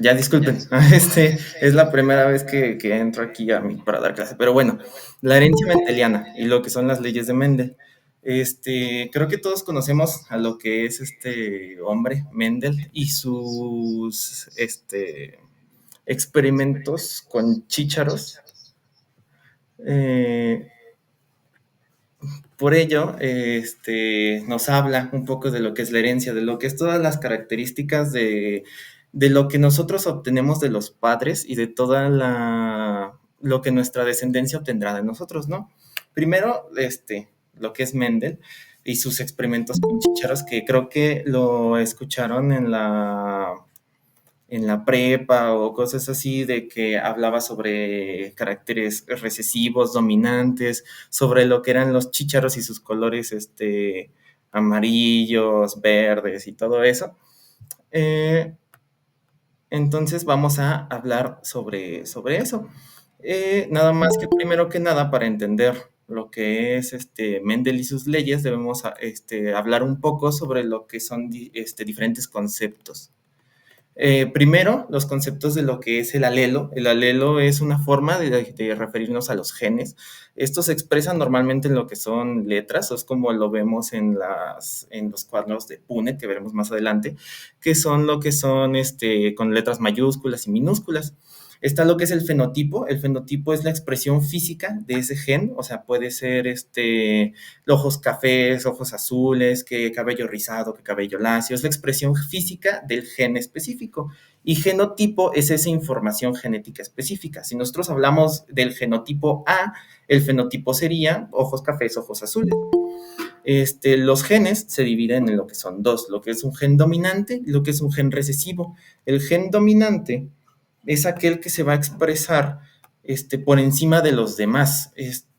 Ya disculpen, es la primera vez que entro aquí para dar clase, pero bueno, la herencia mendeliana y lo que son las leyes de Mendel. Creo que todos conocemos a lo que es este hombre, Mendel, y sus experimentos con chícharos. Eh, por ello, nos habla un poco de lo que es la herencia, de lo que es todas las características de lo que nosotros obtenemos de los padres y de toda lo que nuestra descendencia obtendrá de nosotros, ¿no? Primero, lo que es Mendel y sus experimentos con chícharos, que creo que lo escucharon en la prepa o cosas así, de que hablaba sobre caracteres recesivos, dominantes, sobre lo que eran los chícharos y sus colores amarillos, verdes y todo eso. Eh, entonces vamos a hablar sobre eso. Nada más que primero que nada, para entender lo que es Mendel y sus leyes, debemos hablar un poco sobre lo que son diferentes conceptos. Primero, los conceptos de lo que es el alelo. El alelo es una forma de referirnos a los genes. Estos se expresan normalmente en lo que son letras, o es como lo vemos en los cuadros de Punnett, que veremos más adelante, que son lo que son con letras mayúsculas y minúsculas. Está lo que es el fenotipo. El fenotipo es la expresión física de ese gen, o sea, puede ser ojos cafés, ojos azules, que cabello rizado, que cabello lacio, es la expresión física del gen específico. Y genotipo es esa información genética específica. Si nosotros hablamos del genotipo A, el fenotipo sería ojos cafés, ojos azules. Los genes se dividen en lo que son dos, lo que es un gen dominante y lo que es un gen recesivo. El gen dominante es aquel que se va a expresar por encima de los demás.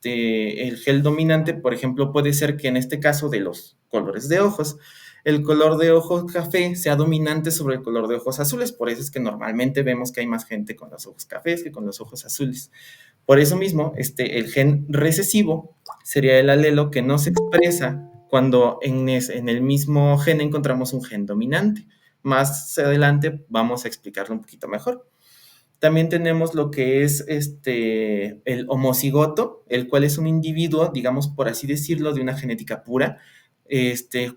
El gen dominante, por ejemplo, puede ser que en este caso de los colores de ojos, el color de ojos café sea dominante sobre el color de ojos azules. Por eso es que normalmente vemos que hay más gente con los ojos cafés que con los ojos azules. Por eso mismo, el gen recesivo sería el alelo que no se expresa cuando en el mismo gen encontramos un gen dominante. Más adelante vamos a explicarlo un poquito mejor. También tenemos lo que es el homocigoto, el cual es un individuo, digamos por así decirlo, de una genética pura,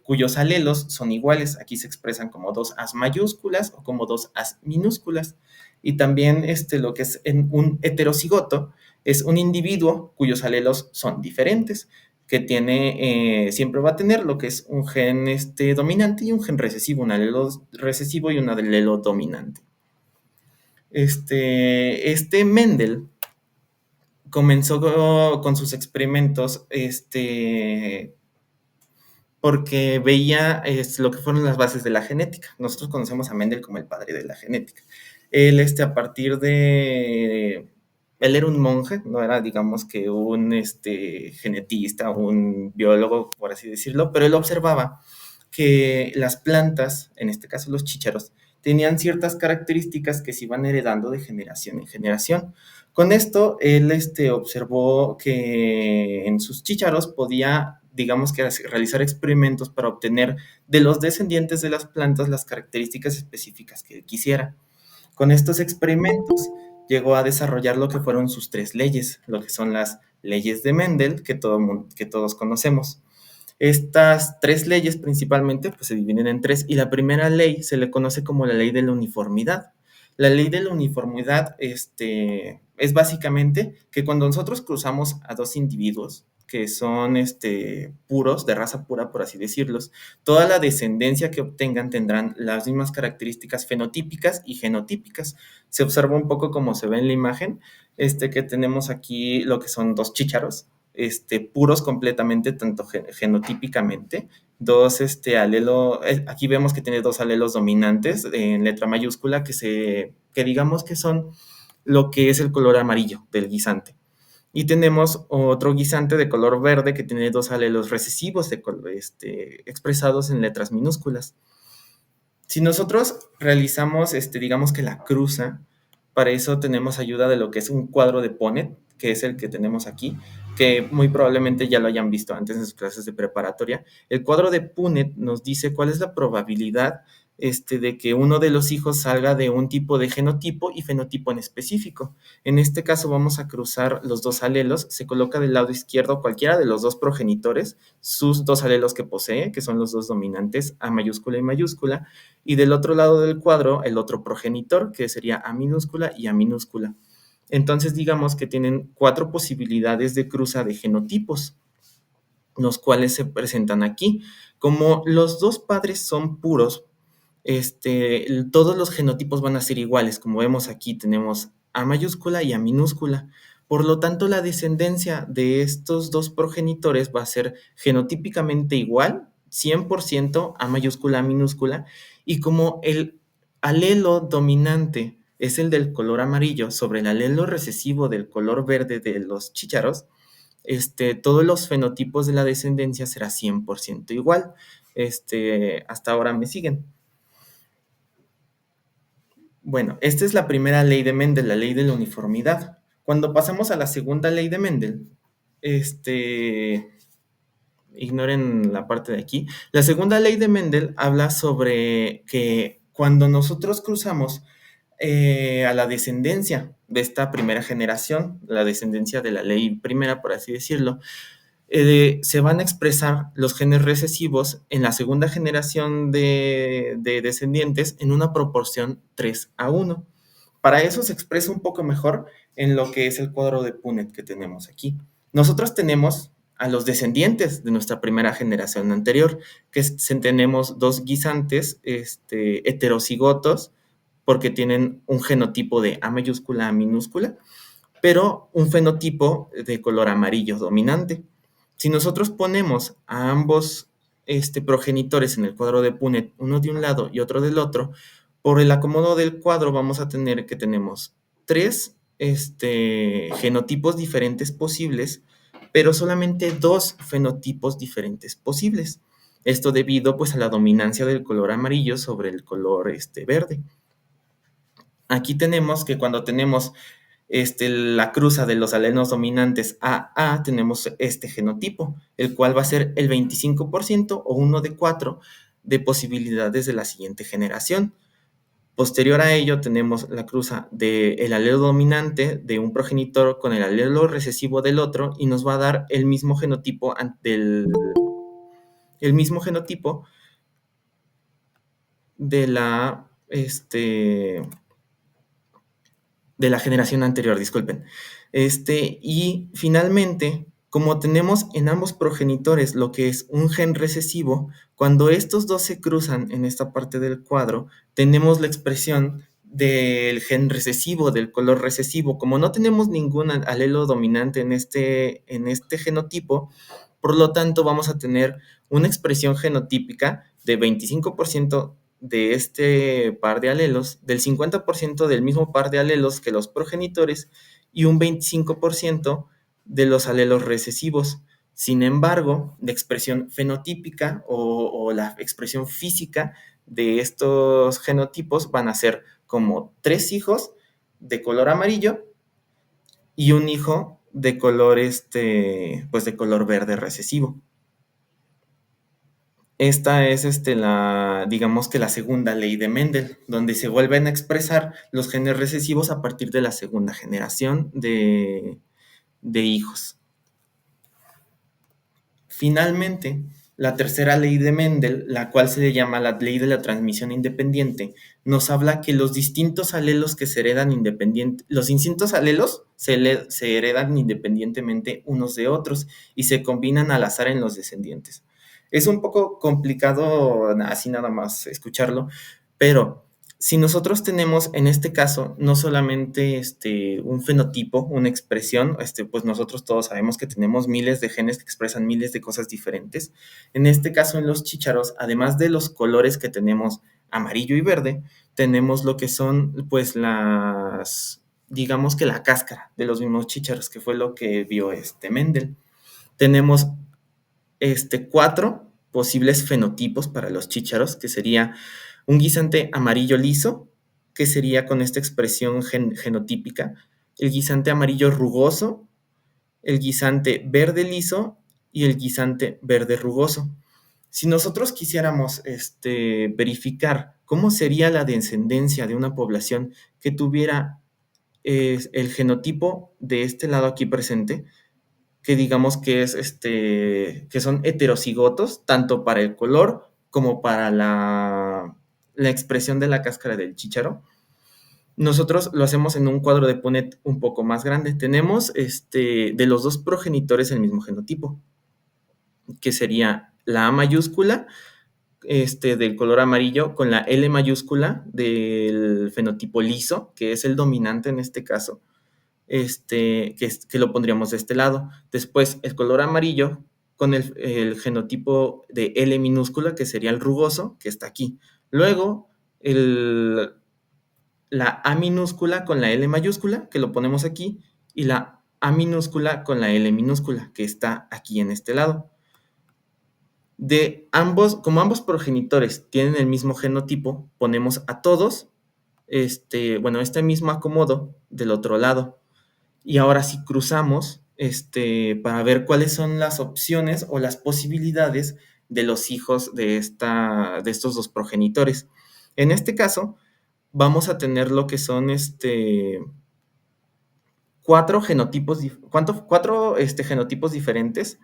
cuyos alelos son iguales. Aquí se expresan como dos As mayúsculas o como dos As minúsculas. Y también lo que es un heterocigoto es un individuo cuyos alelos son diferentes, que siempre va a tener lo que es un gen dominante y un gen recesivo, un alelo recesivo y un alelo dominante. Mendel comenzó con sus experimentos, porque veía lo que fueron las bases de la genética. Nosotros conocemos a Mendel como el padre de la genética. Él, a partir de... Él era un monje, no era, digamos, que un genetista, un biólogo, por así decirlo, pero él observaba que las plantas, en este caso los chícharos, tenían ciertas características que se iban heredando de generación en generación. Con esto, él observó que en sus chícharos podía, digamos que, realizar experimentos para obtener de los descendientes de las plantas las características específicas que él quisiera. Con estos experimentos llegó a desarrollar lo que fueron sus tres leyes, lo que son las leyes de Mendel, que todos conocemos. Estas tres leyes principalmente pues, se dividen en tres, y la primera ley se le conoce como la ley de la uniformidad. La ley de la uniformidad es básicamente que cuando nosotros cruzamos a dos individuos que son puros, de raza pura, por así decirlos, toda la descendencia que obtengan tendrán las mismas características fenotípicas y genotípicas. Se observa un poco como se ve en la imagen, que tenemos aquí lo que son dos chícharos, puros completamente, tanto genotípicamente, dos aquí vemos que tiene dos alelos dominantes en letra mayúscula que digamos que son lo que es el color amarillo del guisante. Y tenemos otro guisante de color verde que tiene dos alelos recesivos expresados en letras minúsculas. Si nosotros realizamos, digamos que la cruza, para eso tenemos ayuda de lo que es un cuadro de Punnett, que es el que tenemos aquí, que muy probablemente ya lo hayan visto antes en sus clases de preparatoria. El cuadro de Punnett nos dice cuál es la probabilidad de que uno de los hijos salga de un tipo de genotipo y fenotipo en específico. En este caso vamos a cruzar los dos alelos, se coloca del lado izquierdo cualquiera de los dos progenitores, sus dos alelos que posee, que son los dos dominantes, A mayúscula y mayúscula, y del otro lado del cuadro el otro progenitor, que sería A minúscula y A minúscula. Entonces digamos que tienen 4 posibilidades de cruza de genotipos, los cuales se presentan aquí. Como los dos padres son puros, todos los genotipos van a ser iguales. Como vemos aquí, tenemos A mayúscula y A minúscula. Por lo tanto, la descendencia de estos dos progenitores va a ser genotípicamente igual, 100% A mayúscula, A minúscula, y como el alelo dominante es el del color amarillo sobre el alelo recesivo del color verde de los chícharos, todos los fenotipos de la descendencia será 100% igual. Hasta ahora me siguen. Bueno, esta es la primera ley de Mendel, la ley de la uniformidad. Cuando pasamos a la segunda ley de Mendel, ignoren la parte de aquí. La segunda ley de Mendel habla sobre que cuando nosotros cruzamos a la descendencia de esta primera generación, la descendencia de la ley primera, por así decirlo, se van a expresar los genes recesivos en la segunda generación de descendientes en una proporción 3:1. Para eso se expresa un poco mejor en lo que es el cuadro de Punnett que tenemos aquí. Nosotros tenemos a los descendientes de nuestra primera generación anterior, que tenemos dos guisantes heterocigotos, porque tienen un genotipo de A mayúscula, A minúscula, pero un fenotipo de color amarillo dominante. Si nosotros ponemos a ambos progenitores en el cuadro de Punnett, uno de un lado y otro del otro, por el acomodo del cuadro vamos a tener que tenemos 3 genotipos diferentes posibles, pero solamente 2 fenotipos diferentes posibles. Esto debido pues a la dominancia del color amarillo sobre el color verde. Aquí tenemos que cuando tenemos la cruza de los alelos dominantes AA, tenemos este genotipo, el cual va a ser el 25% o uno de 4 de posibilidades de la siguiente generación. Posterior a ello, tenemos la cruza del alelo dominante de un progenitor con el alelo recesivo del otro y nos va a dar el mismo genotipo de la generación anterior, disculpen. Y finalmente, como tenemos en ambos progenitores lo que es un gen recesivo, cuando estos dos se cruzan en esta parte del cuadro, tenemos la expresión del gen recesivo, del color recesivo. Como no tenemos ningún alelo dominante en este genotipo, por lo tanto vamos a tener una expresión genotípica de 25% de este par de alelos, del 50% del mismo par de alelos que los progenitores y un 25% de los alelos recesivos. Sin embargo, la expresión fenotípica o la expresión física de estos genotipos van a ser como 3 hijos de color amarillo y un hijo de color, pues de color verde recesivo. Esta es digamos que la segunda ley de Mendel, donde se vuelven a expresar los genes recesivos a partir de la segunda generación de hijos. Finalmente, la tercera ley de Mendel, la cual se le llama la ley de la transmisión independiente, nos habla que los distintos alelos que se heredan los distintos alelos se heredan independientemente unos de otros y se combinan al azar en los descendientes. Es un poco complicado así nada más escucharlo, pero si nosotros tenemos en este caso no solamente un fenotipo, una expresión, pues nosotros todos sabemos que tenemos miles de genes que expresan miles de cosas diferentes. En este caso, en los chícharos, además de los colores que tenemos amarillo y verde, tenemos lo que son pues digamos que la cáscara de los mismos chícharos, que fue lo que vio Mendel. Tenemos 4 posibles fenotipos para los chícharos, que sería un guisante amarillo liso, que sería con esta expresión genotípica, el guisante amarillo rugoso, el guisante verde liso y el guisante verde rugoso. Si nosotros quisiéramos verificar cómo sería la descendencia de una población que tuviera el genotipo de este lado aquí presente, que digamos que es que son heterocigotos, tanto para el color como para la expresión de la cáscara del chícharo. Nosotros lo hacemos en un cuadro de Punnett un poco más grande. Tenemos de los dos progenitores el mismo genotipo, que sería la A mayúscula del color amarillo con la L mayúscula del fenotipo liso, que es el dominante en este caso, que lo pondríamos de este lado. Después el color amarillo con el genotipo de L minúscula, que sería el rugoso, que está aquí. Luego la A minúscula con la L mayúscula, que lo ponemos aquí, y la A minúscula con la L minúscula, que está aquí en este lado. De ambos, como ambos progenitores tienen el mismo genotipo, ponemos a todos, este mismo acomodo del otro lado. Y ahora sí cruzamos, para ver cuáles son las opciones o las posibilidades de los hijos de estos dos progenitores. En este caso, vamos a tener lo que son cuatro genotipos, genotipos diferentes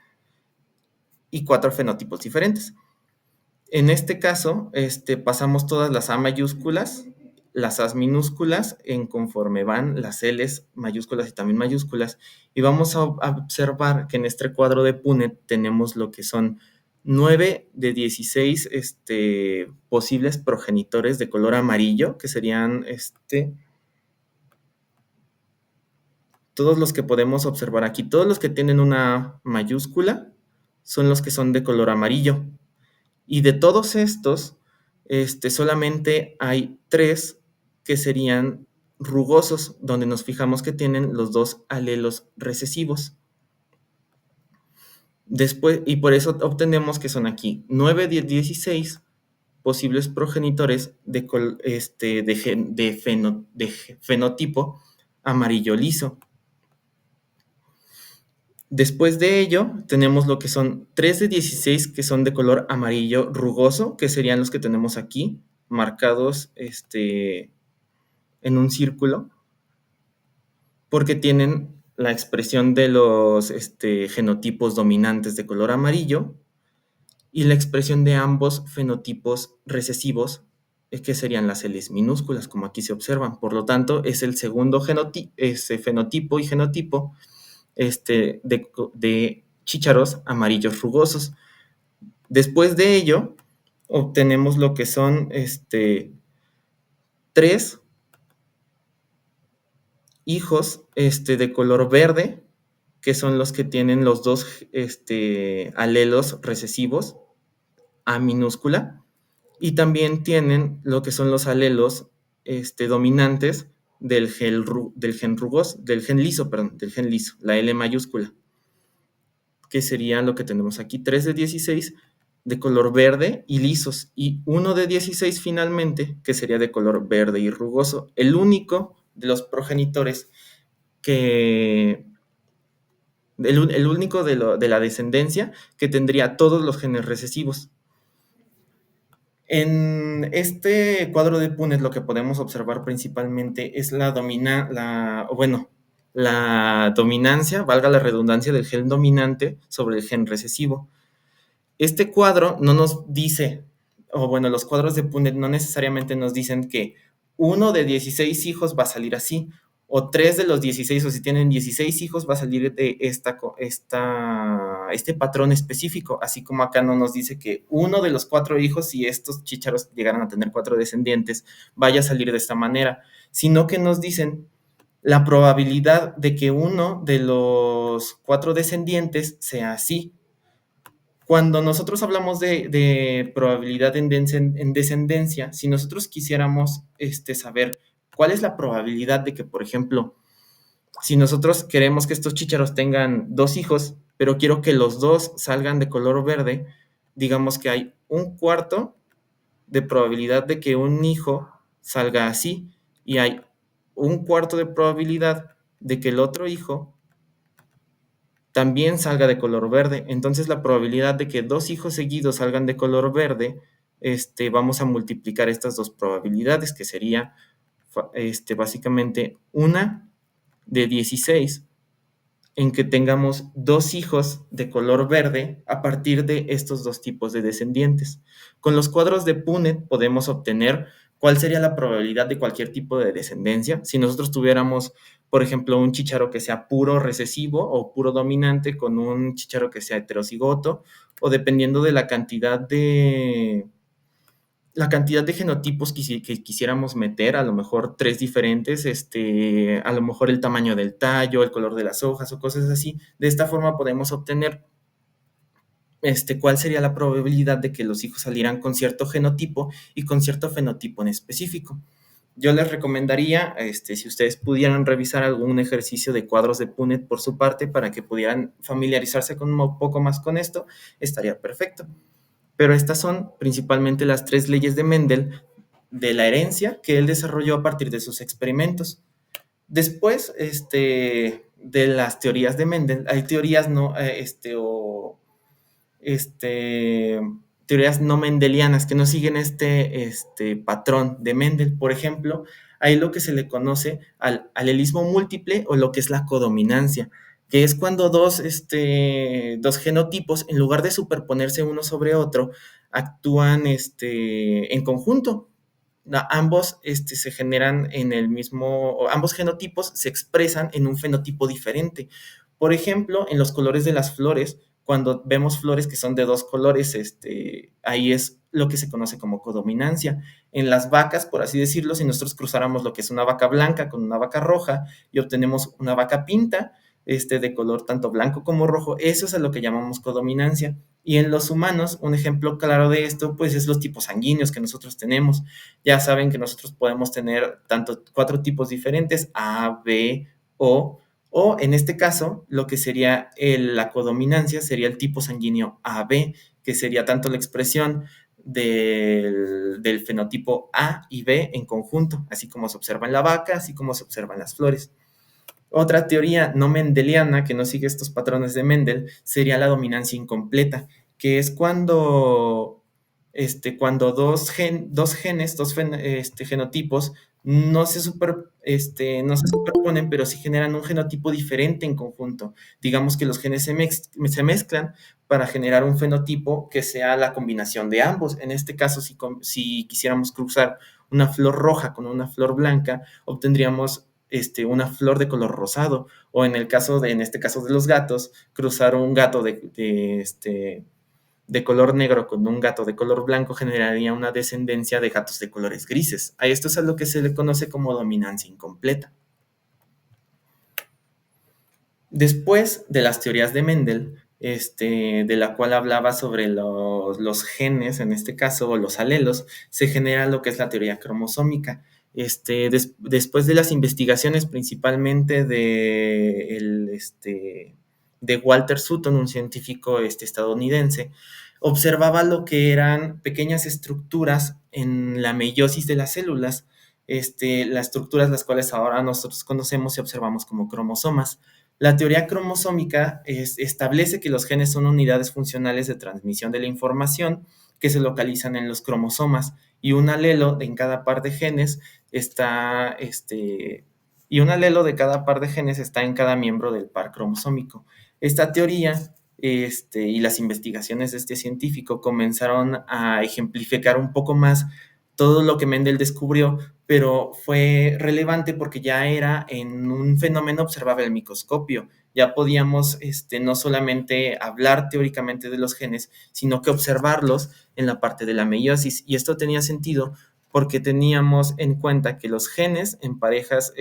y cuatro fenotipos diferentes. En este caso, pasamos todas las A mayúsculas, las A minúsculas, en conforme van las Ls mayúsculas y también mayúsculas, y vamos a observar que en este cuadro de Punnett tenemos lo que son 9 de 16 posibles progenitores de color amarillo, que serían todos los que podemos observar aquí. Todos los que tienen una A mayúscula son los que son de color amarillo. Y de todos estos, solamente hay 3 que serían rugosos, donde nos fijamos que tienen los dos alelos recesivos. Después, y por eso obtenemos que son aquí 9 de 16 posibles progenitores de fenotipo amarillo liso. Después de ello, tenemos lo que son 3 de 16 que son de color amarillo rugoso, que serían los que tenemos aquí, marcados en un círculo, porque tienen la expresión de los genotipos dominantes de color amarillo y la expresión de ambos fenotipos recesivos, que serían las L minúsculas, como aquí se observan. Por lo tanto, es el segundo fenotipo y genotipo de chícharos amarillos rugosos. Después de ello, obtenemos lo que son 3 hijos de color verde, que son los que tienen los dos alelos recesivos, A minúscula, y también tienen lo que son los alelos dominantes del gen liso, la L mayúscula, que sería lo que tenemos aquí, 3 de 16 de color verde y lisos, y 1 de 16 finalmente, que sería de color verde y rugoso. El único de los progenitores el único de la descendencia que tendría todos los genes recesivos. En este cuadro de Punnett lo que podemos observar principalmente es la dominancia, valga la redundancia, del gen dominante sobre el gen recesivo. Este cuadro no nos dice, los cuadros de Punnett no necesariamente nos dicen que uno de 16 hijos va a salir así, o 3 de los 16, o si tienen 16 hijos va a salir de este patrón específico, así como acá no nos dice que uno de los 4 hijos, si estos chícharos llegaran a tener 4 descendientes, vaya a salir de esta manera, sino que nos dicen la probabilidad de que uno de los 4 descendientes sea así. Cuando nosotros hablamos de probabilidad en descendencia, si nosotros quisiéramos saber cuál es la probabilidad de que, por ejemplo, si nosotros queremos que estos chícharos tengan 2 hijos, pero quiero que los 2 salgan de color verde, digamos que hay 1/4 de probabilidad de que un hijo salga así, y hay 1/4 de probabilidad de que el otro hijo también salga de color verde. Entonces, la probabilidad de que 2 hijos seguidos salgan de color verde, vamos a multiplicar estas 2 probabilidades, que sería básicamente una de 16 en que tengamos 2 hijos de color verde a partir de estos 2 tipos de descendientes. Con los cuadros de Punnett podemos obtener cuál sería la probabilidad de cualquier tipo de descendencia. Si nosotros tuviéramos, por ejemplo, un chícharo que sea puro recesivo o puro dominante con un chícharo que sea heterocigoto, o dependiendo de la cantidad de genotipos que quisiéramos meter, a lo mejor 3 diferentes, a lo mejor el tamaño del tallo, el color de las hojas o cosas así. De esta forma podemos obtener cuál sería la probabilidad de que los hijos salieran con cierto genotipo y con cierto fenotipo en específico. Yo les recomendaría, si ustedes pudieran revisar algún ejercicio de cuadros de Punnett por su parte para que pudieran familiarizarse con un poco más con esto, estaría perfecto. Pero estas son principalmente las 3 leyes de Mendel de la herencia que él desarrolló a partir de sus experimentos. Después, de las teorías de Mendel, hay teorías no, teorías no mendelianas que no siguen este patrón de Mendel. Por ejemplo, hay lo que se le conoce al alelismo múltiple o lo que es la codominancia, que es cuando dos genotipos, en lugar de superponerse uno sobre otro, actúan en conjunto. Ambos se generan en el mismo, ambos genotipos se expresan en un fenotipo diferente. Por ejemplo, en los colores de las flores, cuando vemos flores que son de 2 colores, ahí es lo que se conoce como codominancia. En las vacas, por así decirlo, si nosotros cruzáramos lo que es una vaca blanca con una vaca roja y obtenemos una vaca pinta, de color tanto blanco como rojo, eso es a lo que llamamos codominancia. Y en los humanos, un ejemplo claro de esto, pues es los tipos sanguíneos que nosotros tenemos. Ya saben que nosotros podemos tener tanto 4 tipos diferentes, A, B, o en este caso, lo que sería la codominancia sería el tipo sanguíneo AB, que sería tanto la expresión del fenotipo A y B en conjunto, así como se observa en la vaca, así como se observa en las flores. Otra teoría no mendeliana que no sigue estos patrones de Mendel sería la dominancia incompleta, que es cuando dos genes, genotipos, no se superponen, pero sí generan un genotipo diferente en conjunto. Digamos que los genes se mezclan para generar un fenotipo que sea la combinación de ambos. En este caso, si quisiéramos cruzar una flor roja con una flor blanca, obtendríamos una flor de color rosado, o en este caso de los gatos, cruzar un gato de color negro con un gato de color blanco generaría una descendencia de gatos de colores grises. A esto es a lo que se le conoce como dominancia incompleta. Después de las teorías de Mendel, de la cual hablaba sobre los genes, en este caso, o los alelos, se genera lo que es la teoría cromosómica. Después de las investigaciones principalmente de Walter Sutton, un científico estadounidense, observaba lo que eran pequeñas estructuras en la meiosis de las células, las estructuras las cuales ahora nosotros conocemos y observamos como cromosomas. La teoría cromosómica establece que los genes son unidades funcionales de transmisión de la información que se localizan en los cromosomas, y un alelo en cada par de genes está, y un alelo de cada par de genes está en cada miembro del par cromosómico. Esta teoría y las investigaciones de este científico comenzaron a ejemplificar un poco más todo lo que Mendel descubrió, pero fue relevante porque ya era en un fenómeno observable al microscopio. Ya podíamos no solamente hablar teóricamente de los genes, sino que observarlos en la parte de la meiosis. Y esto tenía sentido porque teníamos en cuenta que los genes en parejas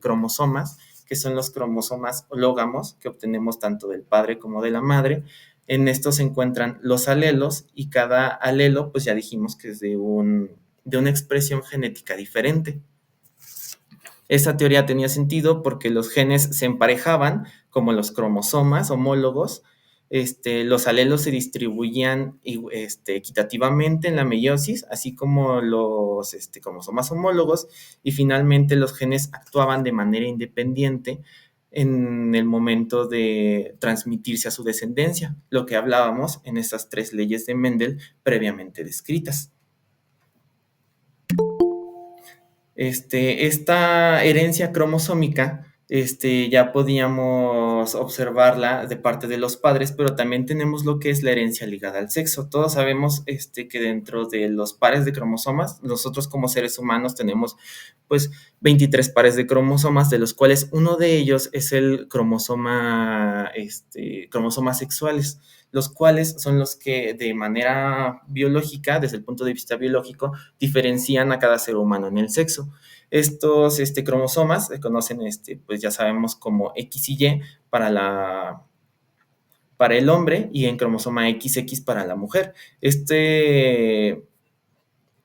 cromosomas, que son los cromosomas hológamos que obtenemos tanto del padre como de la madre, en estos se encuentran los alelos, y cada alelo, pues ya dijimos que es de una expresión genética diferente. Esta teoría tenía sentido porque los genes se emparejaban como los cromosomas homólogos, los alelos se distribuían equitativamente en la meiosis, así como los cromosomas homólogos, y finalmente los genes actuaban de manera independiente en el momento de transmitirse a su descendencia, lo que hablábamos en estas tres leyes de Mendel previamente descritas. Esta herencia cromosómica, ya podíamos observarla de parte de los padres, pero también tenemos lo que es la herencia ligada al sexo. Todos sabemos, que dentro de los pares de cromosomas, nosotros como seres humanos tenemos, pues, 23 pares de cromosomas, de los cuales uno de ellos es el cromosoma, cromosomas sexuales, los cuales son los que de manera biológica, desde el punto de vista biológico, diferencian a cada ser humano en el sexo. Estos cromosomas se conocen, pues ya sabemos, como X y Y para, para el hombre y en cromosoma XX para la mujer.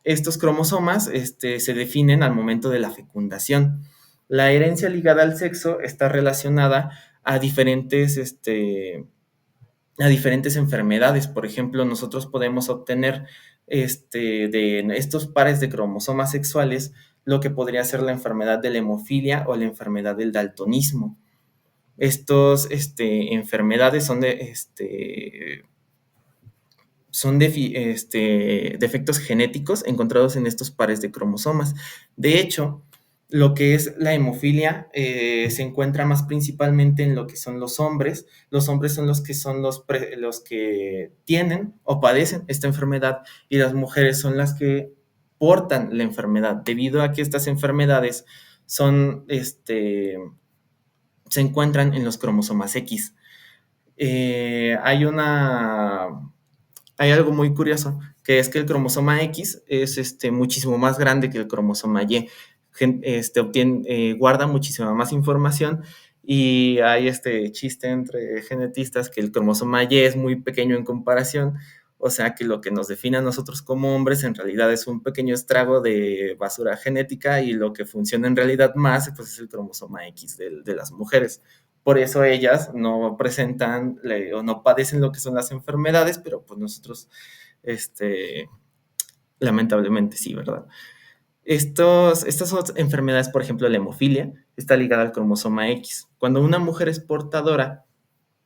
Estos cromosomas se definen al momento de la fecundación. La herencia ligada al sexo está relacionada a diferentes enfermedades. Por ejemplo, nosotros podemos obtener de estos pares de cromosomas sexuales lo que podría ser la enfermedad de la hemofilia o la enfermedad del daltonismo. Estos enfermedades son defectos genéticos encontrados en estos pares de cromosomas. De hecho, lo que es la hemofilia se encuentra más principalmente en lo que son los hombres. Los hombres son los que tienen o padecen esta enfermedad y las mujeres son las que portan la enfermedad, debido a que estas enfermedades son, se encuentran en los cromosomas X. Hay hay algo muy curioso, que es que el cromosoma X es muchísimo más grande que el cromosoma Y. Guarda muchísima más información y hay este chiste entre genetistas que el cromosoma Y es muy pequeño en comparación, o sea que lo que nos define a nosotros como hombres en realidad es un pequeño estrago de basura genética y lo que funciona en realidad más pues, es el cromosoma X de las mujeres. Por eso ellas no presentan o no padecen lo que son las enfermedades, pero pues nosotros, lamentablemente sí, ¿verdad? Estas enfermedades, por ejemplo, la hemofilia, está ligada al cromosoma X. Cuando una mujer es portadora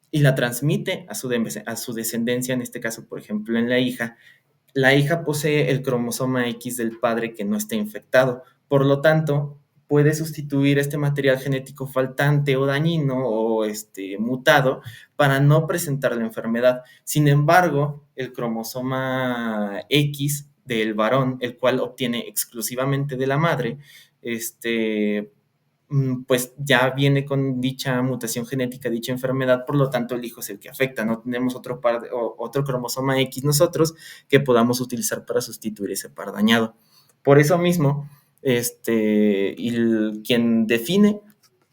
y la transmite a su descendencia, en este caso, por ejemplo, en la hija posee el cromosoma X del padre que no está infectado. Por lo tanto, puede sustituir este material genético faltante o dañino o mutado para no presentar la enfermedad. Sin embargo, el cromosoma X del varón, el cual obtiene exclusivamente de la madre, pues ya viene con dicha mutación genética, dicha enfermedad, por lo tanto el hijo es el que afecta, no tenemos otro cromosoma X nosotros que podamos utilizar para sustituir ese par dañado. Por eso mismo, quien define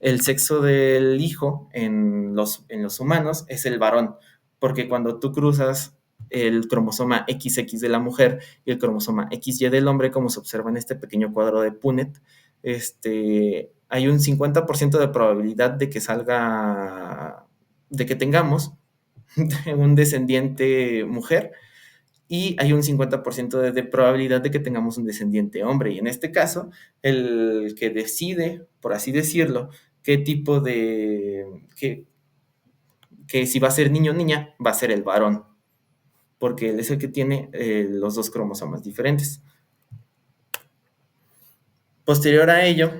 el sexo del hijo en los humanos es el varón, porque cuando tú cruzas el cromosoma XX de la mujer y el cromosoma XY del hombre, como se observa en este pequeño cuadro de Punnett, hay un 50% de probabilidad de que de que tengamos un descendiente mujer y hay un 50% de probabilidad de que tengamos un descendiente hombre. Y en este caso, el que decide, por así decirlo, qué tipo que si va a ser niño o niña, va a ser el varón, porque él es el que tiene los dos cromosomas diferentes. Posterior a ello,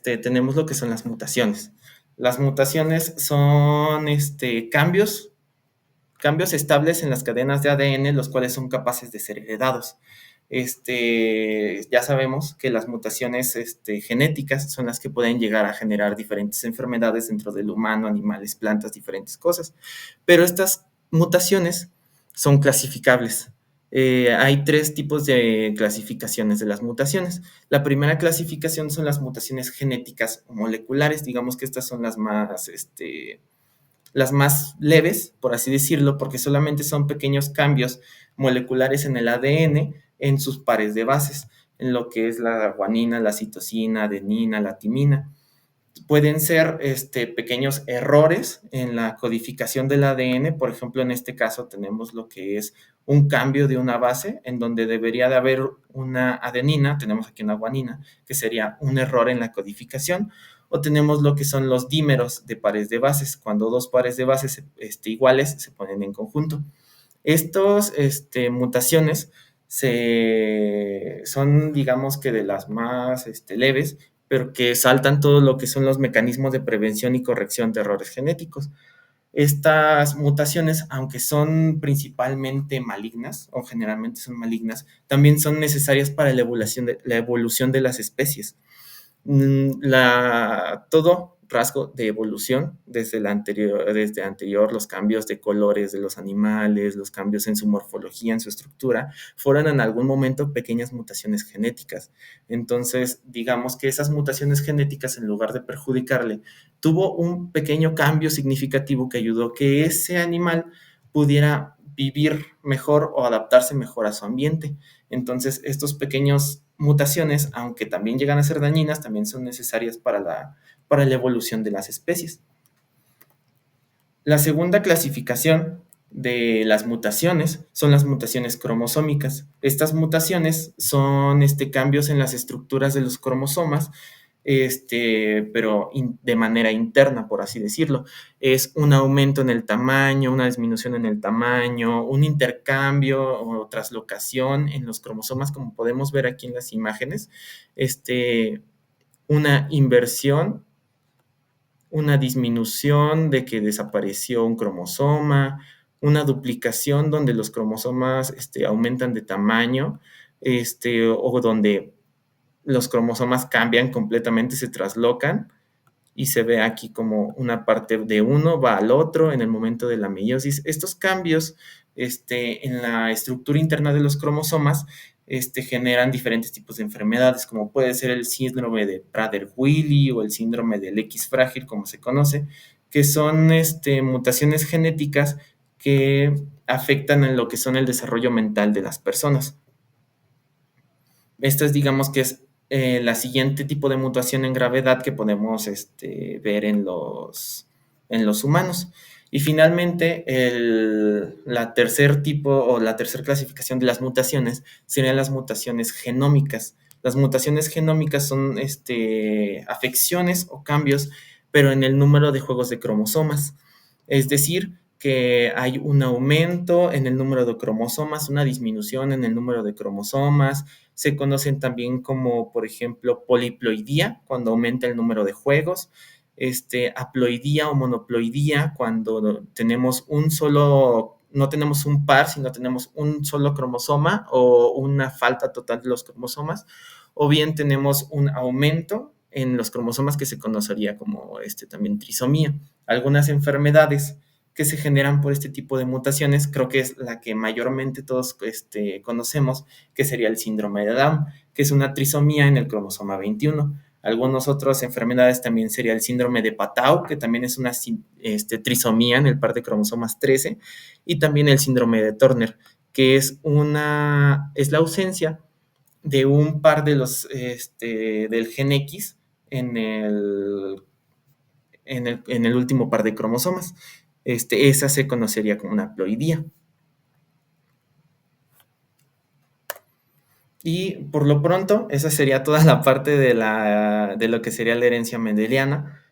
tenemos lo que son las mutaciones. Las mutaciones son cambios estables en las cadenas de ADN, los cuales son capaces de ser heredados. Ya sabemos que las mutaciones genéticas son las que pueden llegar a generar diferentes enfermedades dentro del humano, animales, plantas, diferentes cosas. Pero estas mutaciones son clasificables. Hay tres tipos de clasificaciones de las mutaciones. La primera clasificación son las mutaciones genéticas o moleculares. Digamos que estas son las más leves, por así decirlo, porque solamente son pequeños cambios moleculares en el ADN en sus pares de bases, en lo que es la guanina, la citosina, adenina, la timina. Pueden ser pequeños errores en la codificación del ADN. Por ejemplo, en este caso tenemos lo que es un cambio de una base en donde debería de haber una adenina, tenemos aquí una guanina, que sería un error en la codificación, o tenemos lo que son los dímeros de pares de bases, cuando dos pares de bases iguales se ponen en conjunto. Estas mutaciones son, digamos que de las más leves, pero que saltan todo lo que son los mecanismos de prevención y corrección de errores genéticos. Estas mutaciones, aunque son principalmente malignas, o generalmente son malignas, también son necesarias para la evolución de las especies. Todo rasgo de evolución desde anterior, los cambios de colores de los animales, los cambios en su morfología, en su estructura, fueron en algún momento pequeñas mutaciones genéticas. Entonces, digamos que esas mutaciones genéticas, en lugar de perjudicarle, tuvo un pequeño cambio significativo que ayudó a que ese animal pudiera vivir mejor o adaptarse mejor a su ambiente. Entonces, estos pequeños mutaciones, aunque también llegan a ser dañinas, también son necesarias para la evolución de las especies. La segunda clasificación de las mutaciones son las mutaciones cromosómicas. Estas mutaciones son cambios en las estructuras de los cromosomas, pero de manera interna, por así decirlo. Es un aumento en el tamaño, una disminución en el tamaño, un intercambio o traslocación en los cromosomas, como podemos ver aquí en las imágenes, una inversión, una disminución de que desapareció un cromosoma, una duplicación donde los cromosomas aumentan de tamaño, o donde los cromosomas cambian completamente, se traslocan, y se ve aquí como una parte de uno va al otro en el momento de la meiosis. Estos cambios en la estructura interna de los cromosomas generan diferentes tipos de enfermedades, como puede ser el síndrome de Prader-Willi o el síndrome del X frágil, como se conoce, que son mutaciones genéticas que afectan en lo que son el desarrollo mental de las personas. Esta es, digamos que es la siguiente tipo de mutación en gravedad que podemos ver en los humanos. Y finalmente, la tercer tipo o la tercera clasificación de las mutaciones serían las mutaciones genómicas. Las mutaciones genómicas son afecciones o cambios, pero en el número de juegos de cromosomas. Es decir, que hay un aumento en el número de cromosomas, una disminución en el número de cromosomas. Se conocen también como, por ejemplo, poliploidía, cuando aumenta el número de juegos, haploidía o monoploidía, cuando tenemos no tenemos un par, sino tenemos un solo cromosoma o una falta total de los cromosomas, o bien tenemos un aumento en los cromosomas que se conocería como también trisomía. Algunas enfermedades que se generan por este tipo de mutaciones, creo que es la que mayormente todos conocemos, que sería el síndrome de Down, que es una trisomía en el cromosoma 21. Algunas otras enfermedades también sería el síndrome de Patau, que también es una trisomía en el par de cromosomas 13, y también el síndrome de Turner, que es la ausencia de un par de del gen X en el último par de cromosomas. Esa se conocería como una haploidía. Y por lo pronto, esa sería toda la parte de lo que sería la herencia mendeliana.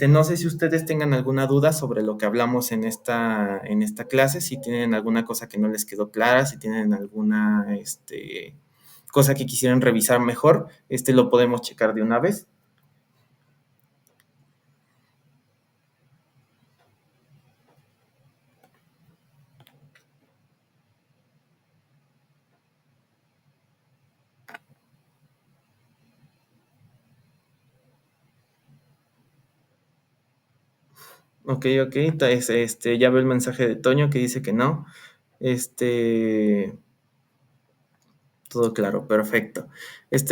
No sé si ustedes tengan alguna duda sobre lo que hablamos en esta clase, si tienen alguna cosa que no les quedó clara, si tienen alguna cosa que quisieran revisar mejor, lo podemos checar de una vez. Ok, ok, ya veo el mensaje de Toño que dice que no. Todo claro, perfecto.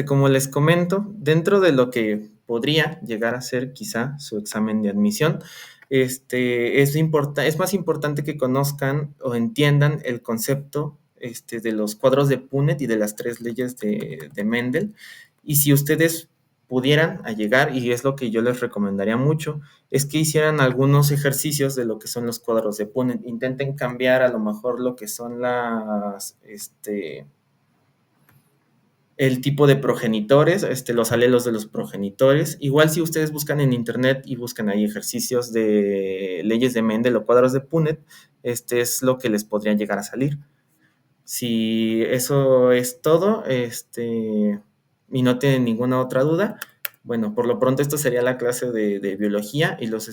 Como les comento, dentro de lo que podría llegar a ser quizá su examen de admisión, es más importante que conozcan o entiendan el concepto de los cuadros de Punnett y de las tres leyes de Mendel. Y si ustedes pudieran llegar, y es lo que yo les recomendaría mucho, es que hicieran algunos ejercicios de lo que son los cuadros de Punnett. Intenten cambiar a lo mejor lo que son el tipo de progenitores, los alelos de los progenitores. Igual si ustedes buscan en internet y buscan ahí ejercicios de leyes de Mendel o cuadros de Punnett, este es lo que les podría llegar a salir. Si eso es todo, y no tienen ninguna otra duda, bueno, por lo pronto esto sería la clase de biología y los